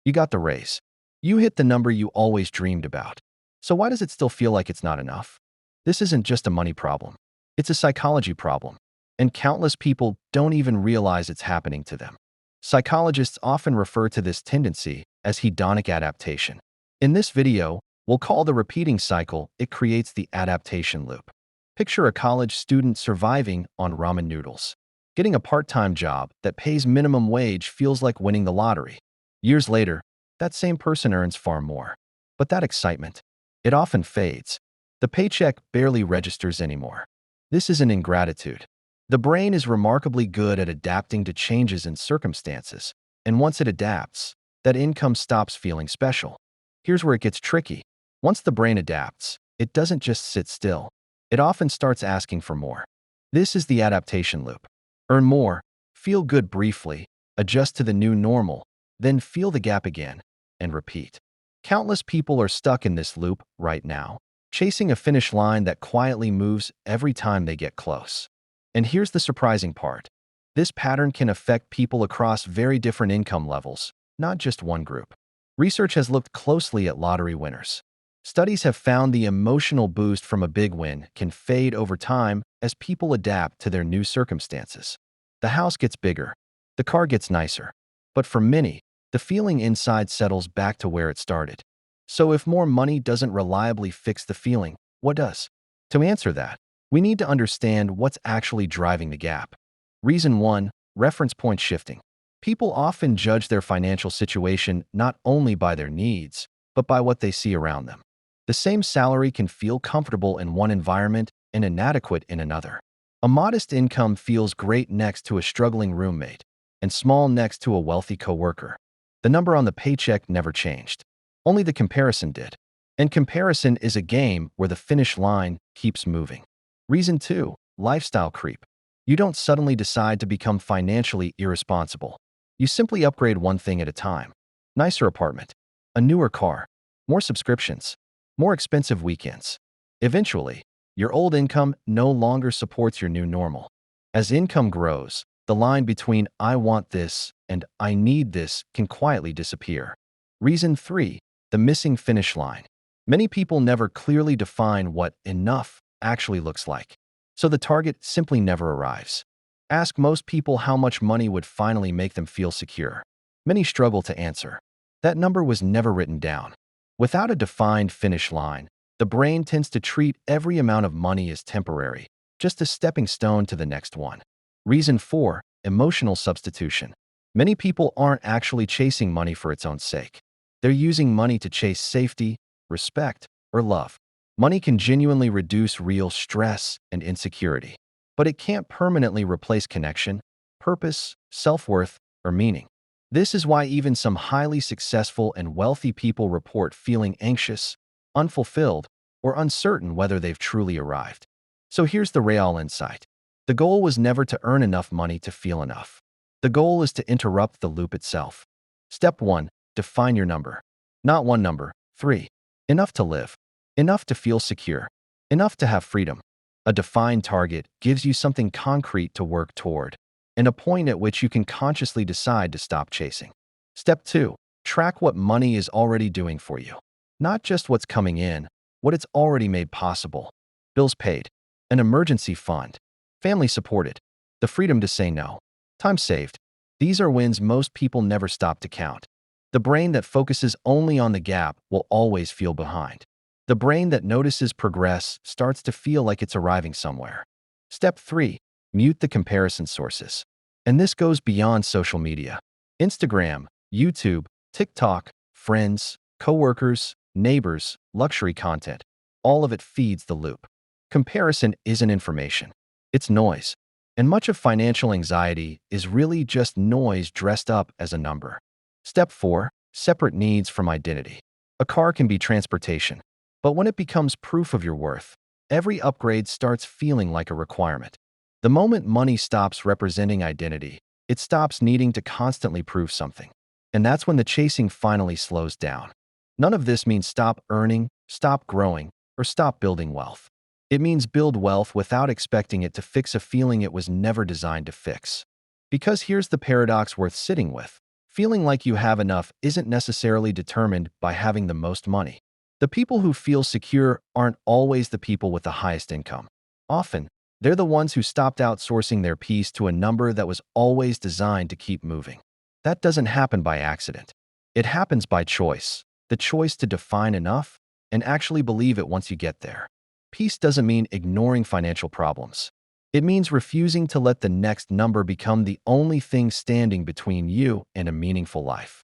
You got the raise. You hit the number you always dreamed about. So why does it still feel like it's not enough? This isn't just a money problem. It's a psychology problem. And countless people don't even realize it's happening to them. Psychologists often refer to this tendency as hedonic adaptation. In this video, we'll call the repeating cycle it creates the adaptation loop. Picture a college student surviving on ramen noodles. Getting a part-time job that pays minimum wage feels like winning the lottery. Years later, that same person earns far more. But that excitement, it often fades. The paycheck barely registers anymore. This isn't ingratitude. The brain is remarkably good at adapting to changes in circumstances, and once it adapts, that income stops feeling special. Here's where it gets tricky. Once the brain adapts, it doesn't just sit still. It often starts asking for more. This is the adaptation loop. Earn more, feel good briefly, adjust to the new normal, then feel the gap again, and repeat. Countless people are stuck in this loop right now, chasing a finish line that quietly moves every time they get close. And here's the surprising part. This pattern can affect people across very different income levels, not just one group. Research has looked closely at lottery winners. Studies have found the emotional boost from a big win can fade over time as people adapt to their new circumstances. The house gets bigger, the car gets nicer, but for many, the feeling inside settles back to where it started. So if more money doesn't reliably fix the feeling, what does? To answer that, we need to understand what's actually driving the gap. Reason 1, reference point shifting. People often judge their financial situation not only by their needs, but by what they see around them. The same salary can feel comfortable in one environment and inadequate in another. A modest income feels great next to a struggling roommate, and small next to a wealthy coworker. The number on the paycheck never changed. Only the comparison did. And comparison is a game where the finish line keeps moving. Reason 2, lifestyle creep. You don't suddenly decide to become financially irresponsible. You simply upgrade one thing at a time. Nicer apartment, a newer car, more subscriptions, more expensive weekends. Eventually, your old income no longer supports your new normal. As income grows, the line between I want this and I need this can quietly disappear. Reason 3, the missing finish line. Many people never clearly define what enough actually looks like, so the target simply never arrives. Ask most people how much money would finally make them feel secure. Many struggle to answer. That number was never written down. Without a defined finish line, the brain tends to treat every amount of money as temporary, just a stepping stone to the next one. Reason 4, emotional substitution. Many people aren't actually chasing money for its own sake. They're using money to chase safety, respect, or love. Money can genuinely reduce real stress and insecurity, but it can't permanently replace connection, purpose, self-worth, or meaning. This is why even some highly successful and wealthy people report feeling anxious, unfulfilled, or uncertain whether they've truly arrived. So here's the real insight. The goal was never to earn enough money to feel enough. The goal is to interrupt the loop itself. Step 1, define your number. Not one number, 3. Enough to live. Enough to feel secure. Enough to have freedom. A defined target gives you something concrete to work toward, and a point at which you can consciously decide to stop chasing. Step 2, track what money is already doing for you. Not just what's coming in, what it's already made possible. Bills paid, an emergency fund, family supported, the freedom to say no, time saved. These are wins most people never stop to count. The brain that focuses only on the gap will always feel behind. The brain that notices progress starts to feel like it's arriving somewhere. Step 3, mute the comparison sources. And this goes beyond social media. Instagram, YouTube, TikTok, friends, coworkers, neighbors, luxury content. All of it feeds the loop. Comparison isn't information. It's noise. And much of financial anxiety is really just noise dressed up as a number. Step 4, separate needs from identity. A car can be transportation, but when it becomes proof of your worth, every upgrade starts feeling like a requirement. The moment money stops representing identity, it stops needing to constantly prove something. And that's when the chasing finally slows down. None of this means stop earning, stop growing, or stop building wealth. It means build wealth without expecting it to fix a feeling it was never designed to fix. Because here's the paradox worth sitting with. Feeling like you have enough isn't necessarily determined by having the most money. The people who feel secure aren't always the people with the highest income. Often, they're the ones who stopped outsourcing their peace to a number that was always designed to keep moving. That doesn't happen by accident. It happens by choice, the choice to define enough and actually believe it once you get there. Peace doesn't mean ignoring financial problems. It means refusing to let the next number become the only thing standing between you and a meaningful life.